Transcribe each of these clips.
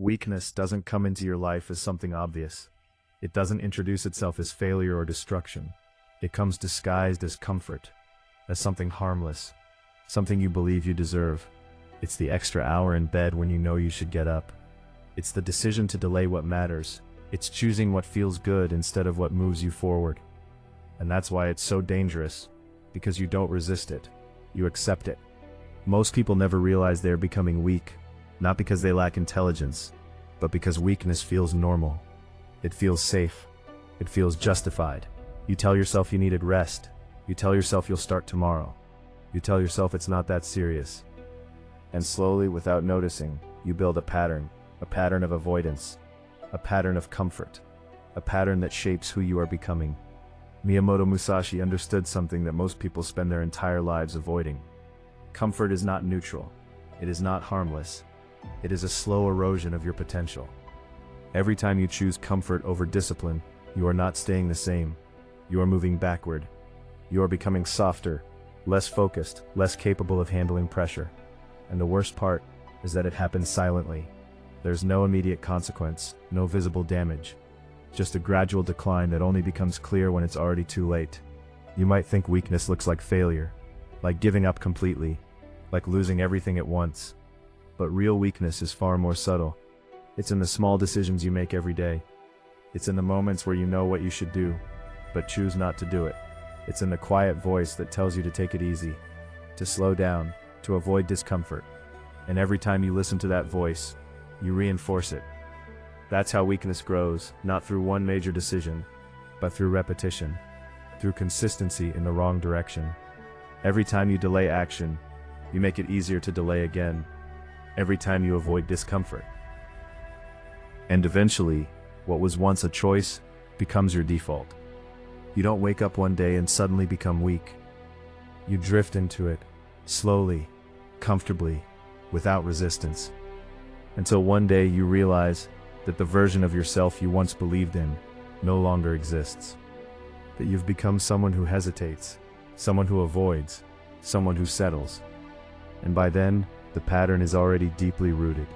Weakness doesn't come into your life as something obvious. It doesn't introduce itself as failure or destruction. It comes disguised as comfort, as something harmless, something you believe you deserve. It's the extra hour in bed when you know you should get up. It's the decision to delay what matters. It's choosing what feels good instead of what moves you forward. And that's why it's so dangerous, because you don't resist it. You accept it. Most people never realize they're becoming weak, not because they lack intelligence, but because weakness feels normal. It feels safe. It feels justified. You tell yourself you needed rest. You tell yourself you'll start tomorrow. You tell yourself it's not that serious. And slowly, without noticing, you build a pattern of avoidance, a pattern of comfort, a pattern that shapes who you are becoming. Miyamoto Musashi understood something that most people spend their entire lives avoiding. Comfort is not neutral. It is not harmless. It is a slow erosion of your potential. Every time you choose comfort over discipline, you are not staying the same. You are moving backward. You are becoming softer, less focused, less capable of handling pressure. And the worst part is that it happens silently. There's no immediate consequence, no visible damage. Just a gradual decline that only becomes clear when it's already too late. You might think weakness looks like failure, like giving up completely, like losing everything at once. But real weakness is far more subtle. It's in the small decisions you make every day. It's in the moments where you know what you should do, but choose not to do it. It's in the quiet voice that tells you to take it easy, to slow down, to avoid discomfort. And every time you listen to that voice, you reinforce it. That's how weakness grows, not through one major decision, but through repetition, through consistency in the wrong direction. Every time you delay action, you make it easier to delay again. Every time you avoid discomfort. And eventually, what was once a choice becomes your default. You don't wake up one day and suddenly become weak. You drift into it, slowly, comfortably, without resistance. Until one day you realize that the version of yourself you once believed in no longer exists. That you've become someone who hesitates, someone who avoids, someone who settles. And by then, the pattern is already deeply rooted.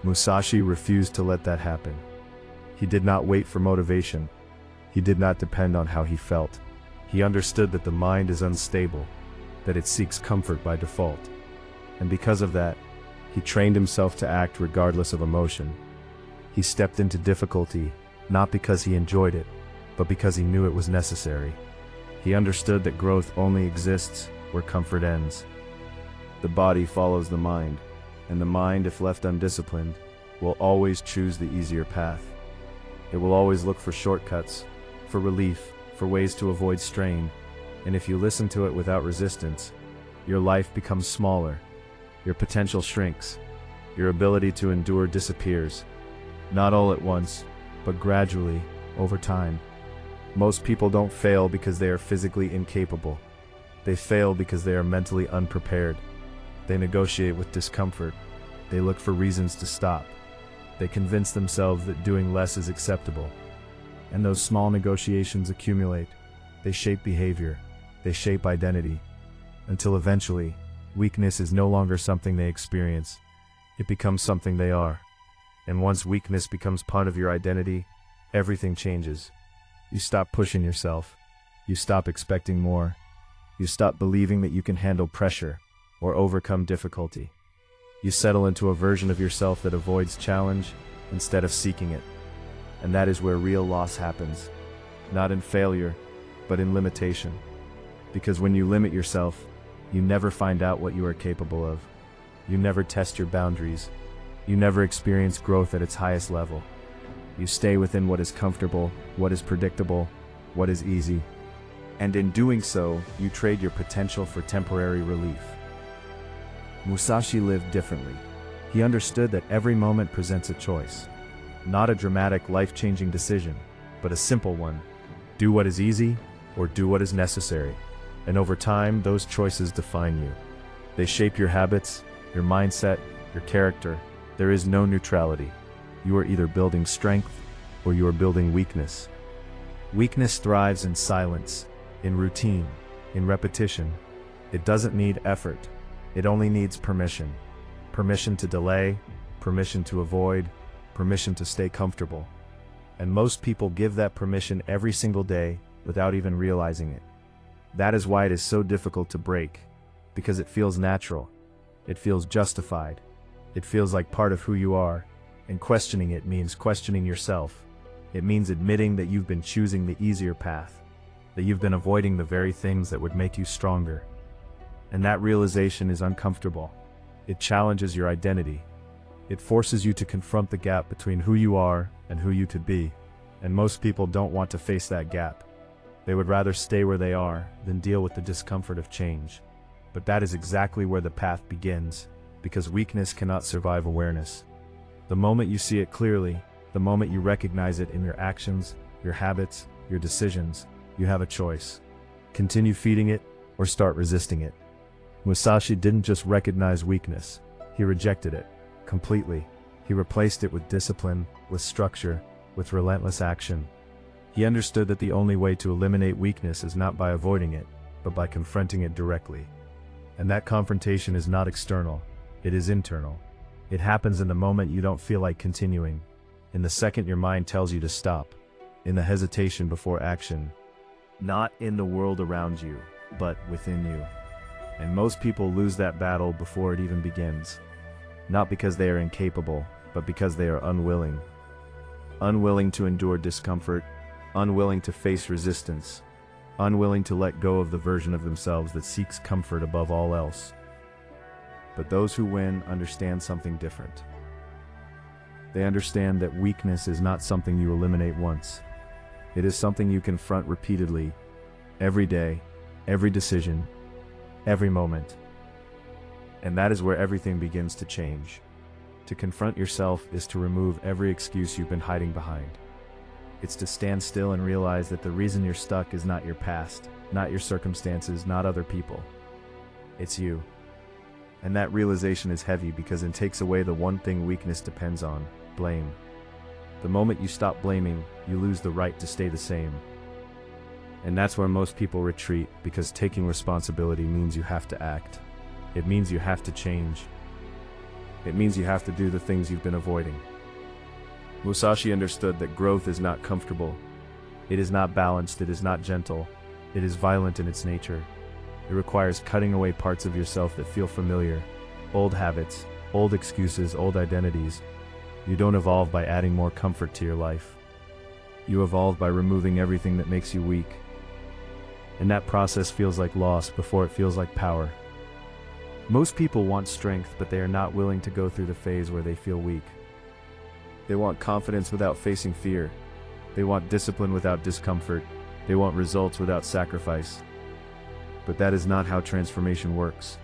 Musashi refused to let that happen. He did not wait for motivation. He did not depend on how he felt. He understood that the mind is unstable, that it seeks comfort by default. And because of that, he trained himself to act regardless of emotion. He stepped into difficulty, not because he enjoyed it, but because he knew it was necessary. He understood that growth only exists where comfort ends. The body follows the mind, and the mind, if left undisciplined, will always choose the easier path. It will always look for shortcuts, for relief, for ways to avoid strain, and if you listen to it without resistance, your life becomes smaller, your potential shrinks, your ability to endure disappears. Not all at once, but gradually, over time. Most people don't fail because they are physically incapable. They fail because they are mentally unprepared. They negotiate with discomfort. They look for reasons to stop. They convince themselves that doing less is acceptable. And those small negotiations accumulate. They shape behavior. They shape identity. Until eventually, weakness is no longer something they experience. It becomes something they are. And once weakness becomes part of your identity, everything changes. You stop pushing yourself. You stop expecting more. You stop believing that you can handle pressure or overcome difficulty. You settle into a version of yourself that avoids challenge instead of seeking it. And that is where real loss happens. Not in failure, but in limitation. Because when you limit yourself, you never find out what you are capable of. You never test your boundaries. You never experience growth at its highest level. You stay within what is comfortable, what is predictable, what is easy. And in doing so, you trade your potential for temporary relief. Musashi lived differently. He understood that every moment presents a choice. Not a dramatic, life-changing decision, but a simple one. Do what is easy, or do what is necessary. And over time, those choices define you. They shape your habits, your mindset, your character. There is no neutrality. You are either building strength, or you are building weakness. Weakness thrives in silence, in routine, in repetition. It doesn't need effort. It only needs permission. Permission to delay, permission to avoid, permission to stay comfortable. And most people give that permission every single day without even realizing it. That is why it is so difficult to break, because it feels natural. It feels justified. It feels like part of who you are, and questioning it means questioning yourself. It means admitting that you've been choosing the easier path, that you've been avoiding the very things that would make you stronger. And that realization is uncomfortable. It challenges your identity. It forces you to confront the gap between who you are and who you could be. And most people don't want to face that gap. They would rather stay where they are than deal with the discomfort of change. But that is exactly where the path begins, because weakness cannot survive awareness. The moment you see it clearly, the moment you recognize it in your actions, your habits, your decisions, you have a choice. Continue feeding it or start resisting it. Musashi didn't just recognize weakness, he rejected it completely. He replaced it with discipline, with structure, with relentless action. He understood that the only way to eliminate weakness is not by avoiding it, but by confronting it directly. And that confrontation is not external, it is internal. It happens in the moment you don't feel like continuing, in the second your mind tells you to stop, in the hesitation before action. Not in the world around you, but within you. And most people lose that battle before it even begins. Not because they are incapable, but because they are unwilling. Unwilling to endure discomfort, unwilling to face resistance, unwilling to let go of the version of themselves that seeks comfort above all else. But those who win understand something different. They understand that weakness is not something you eliminate once. It is something you confront repeatedly, every day, every decision, every moment. And that is where everything begins to change. To confront yourself is to remove every excuse you've been hiding behind. It's to stand still and realize that the reason you're stuck is not your past, not your circumstances, not other people. It's you. And that realization is heavy because it takes away the one thing weakness depends on: blame. The moment you stop blaming, you lose the right to stay the same. And that's where most people retreat, because taking responsibility means you have to act. It means you have to change. It means you have to do the things you've been avoiding. Musashi understood that growth is not comfortable. It is not balanced, it is not gentle. It is violent in its nature. It requires cutting away parts of yourself that feel familiar. Old habits, old excuses, old identities. You don't evolve by adding more comfort to your life. You evolve by removing everything that makes you weak. And that process feels like loss before it feels like power. Most people want strength, but they are not willing to go through the phase where they feel weak. They want confidence without facing fear. They want discipline without discomfort. They want results without sacrifice. But that is not how transformation works.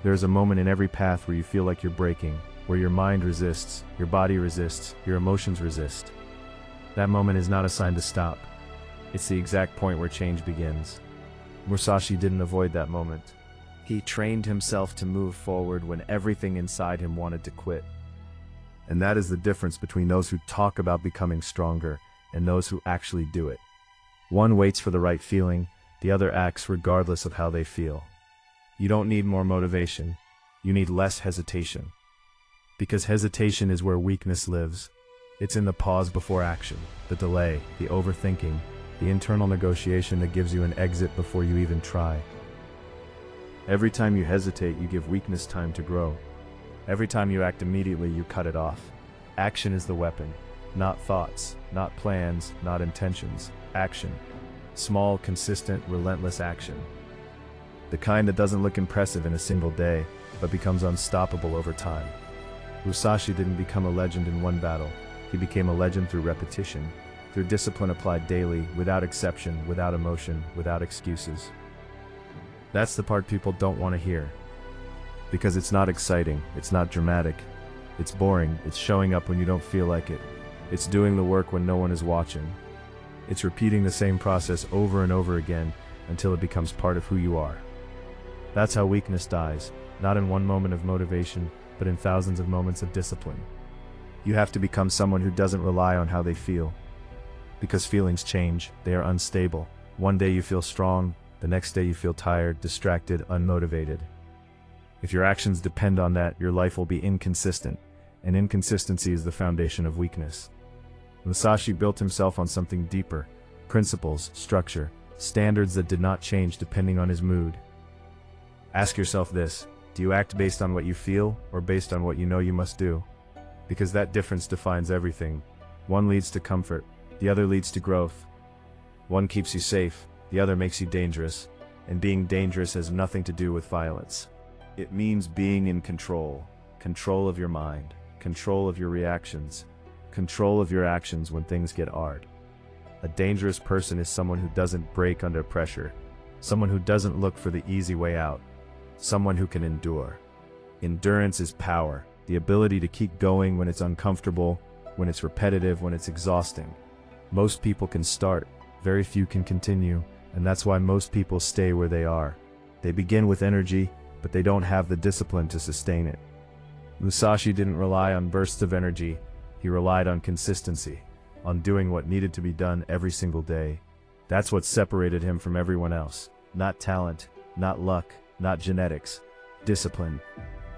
There is a moment in every path where you feel like you're breaking, where your mind resists, your body resists, your emotions resist. That moment is not a sign to stop. It's the exact point where change begins. Musashi didn't avoid that moment. He trained himself to move forward when everything inside him wanted to quit. And that is the difference between those who talk about becoming stronger and those who actually do it. One waits for the right feeling, the other acts regardless of how they feel. You don't need more motivation, you need less hesitation. Because hesitation is where weakness lives. It's in the pause before action, the delay, the overthinking, the internal negotiation that gives you an exit before you even try. Every time you hesitate, you give weakness time to grow. Every time you act immediately, you cut it off. Action is the weapon, not thoughts, not plans, not intentions. Action. Small, consistent, relentless action. The kind that doesn't look impressive in a single day, but becomes unstoppable over time. Musashi didn't become a legend in one battle. He became a legend through repetition, through discipline applied daily, without exception, without emotion, without excuses. That's the part people don't want to hear. Because it's not exciting, it's not dramatic, it's boring, it's showing up when you don't feel like it. It's doing the work when no one is watching. It's repeating the same process over and over again until it becomes part of who you are. That's how weakness dies, not in one moment of motivation, but in thousands of moments of discipline. You have to become someone who doesn't rely on how they feel. Because feelings change, they are unstable. One day you feel strong, the next day you feel tired, distracted, unmotivated. If your actions depend on that, your life will be inconsistent, and inconsistency is the foundation of weakness. Musashi built himself on something deeper: principles, structure, standards that did not change depending on his mood. Ask yourself this: do you act based on what you feel, or based on what you know you must do? Because that difference defines everything. One leads to comfort, the other leads to growth. One keeps you safe, the other makes you dangerous. And being dangerous has nothing to do with violence. It means being in control. Control of your mind, control of your reactions, control of your actions when things get hard. A dangerous person is someone who doesn't break under pressure, someone who doesn't look for the easy way out, someone who can endure. Endurance is power, the ability to keep going when it's uncomfortable, when it's repetitive, when it's exhausting. Most people can start, very few can continue, and that's why most people stay where they are. They begin with energy, but they don't have the discipline to sustain it. Musashi didn't rely on bursts of energy, he relied on consistency, on doing what needed to be done every single day. That's what separated him from everyone else. Not talent, not luck, not genetics. Discipline.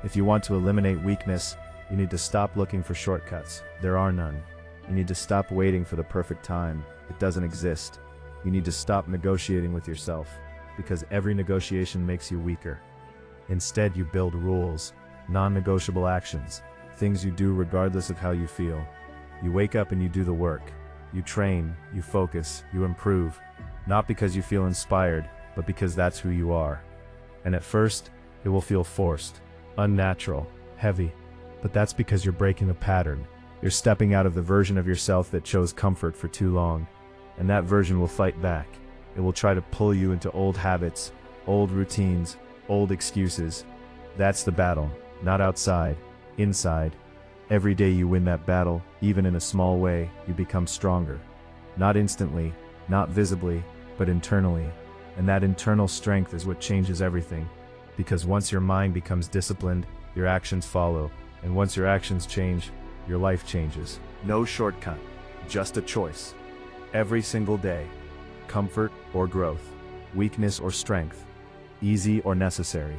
If you want to eliminate weakness, you need to stop looking for shortcuts. There are none. You need to stop waiting for the perfect time. It doesn't exist. You need to stop negotiating with yourself, because every negotiation makes you weaker. Instead, you build rules, non-negotiable actions, things you do regardless of how you feel. You wake up and you do the work. You train, you focus, you improve, not because you feel inspired, but because that's who you are. And at first, it will feel forced, unnatural, heavy, but that's because you're breaking a pattern. You're stepping out of the version of yourself that chose comfort for too long, and that version will fight back. It will try to pull you into old habits, old routines, old excuses. That's the battle, not outside, inside. Every day you win that battle, even in a small way, you become stronger. Not instantly, not visibly, but internally. And that internal strength is what changes everything. Because once your mind becomes disciplined, your actions follow. And once your actions change, your life changes. No shortcut, just a choice. Every single day. Comfort or growth. Weakness or strength. Easy or necessary.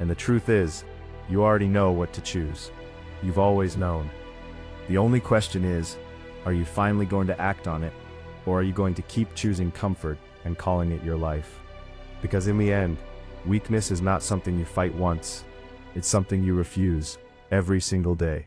And the truth is, you already know what to choose. You've always known. The only question is, are you finally going to act on it, or are you going to keep choosing comfort and calling it your life? Because in the end, weakness is not something you fight once, it's something you refuse every single day.